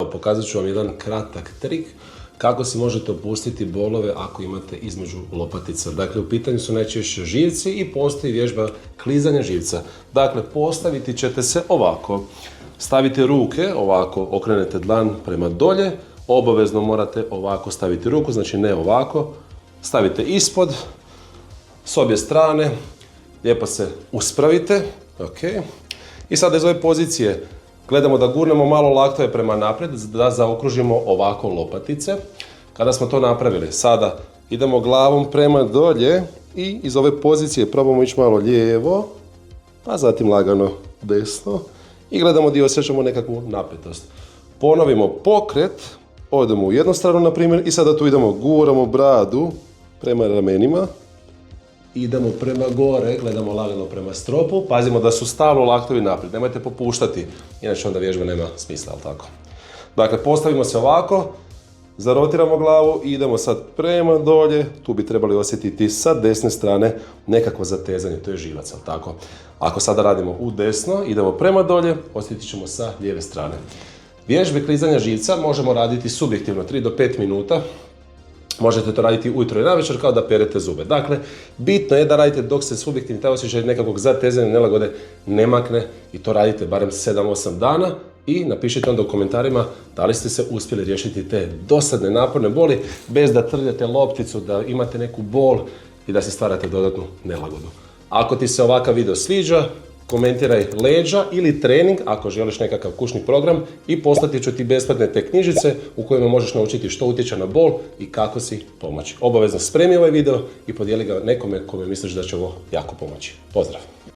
Evo, pokazat ću vam jedan kratak trik kako si možete opustiti bolove ako imate između lopatica. Dakle, u pitanju su najčešće živci i postoji vježba klizanja živca. Dakle, postaviti ćete se ovako. Stavite ruke, ovako, okrenete dlan prema dolje, obavezno morate ovako staviti ruku, znači ne ovako. Stavite ispod, s obje strane, lijepo se uspravite, ok. I sada iz ove pozicije gledamo da gurnemo malo laktove prema naprijed, da zaokružimo ovako lopatice. Kada smo to napravili, sada idemo glavom prema dolje i iz ove pozicije probamo ići malo lijevo, pa zatim lagano desno i gledamo gdje osjećamo nekakvu napetost. Ponovimo pokret, odemo u jednu stranu na primjer i sada tu idemo, guramo bradu prema ramenima, idemo prema gore, gledamo lagano prema stropu, pazimo da su stalno laktovi naprijed, nemojte popuštati, inače onda vježba nema smisla, ali tako. Dakle, postavimo se ovako, zarotiramo glavu i idemo sad prema dolje, tu bi trebali osjetiti sa desne strane nekakvo zatezanje, to je živac, ali tako. Ako sada radimo u desno, idemo prema dolje, osjetit ćemo sa lijeve strane. Vježbe klizanja živca možemo raditi subjektivno 3 do 5 minuta. Možete to raditi ujutro i navečer kao da perete zube. Dakle, bitno je da radite dok se subjektivni taj osjećaj nekakvog zatezanja, nelagode ne makne i to radite barem 7-8 dana i napišite onda u komentarima da li ste se uspjeli riješiti te dosadne naporne boli bez da trljate lopticu, da imate neku bol i da se stvarate dodatnu nelagodu. Ako ti se ovakav video sviđa, komentiraj leđa ili trening ako želiš nekakav kućni program i poslati ću ti besplatne te knjižice u kojima možeš naučiti što utječe na bol i kako si pomoći. Obavezno spremi ovaj video i podijeli ga nekome kome misliš da će ovo jako pomoći. Pozdrav!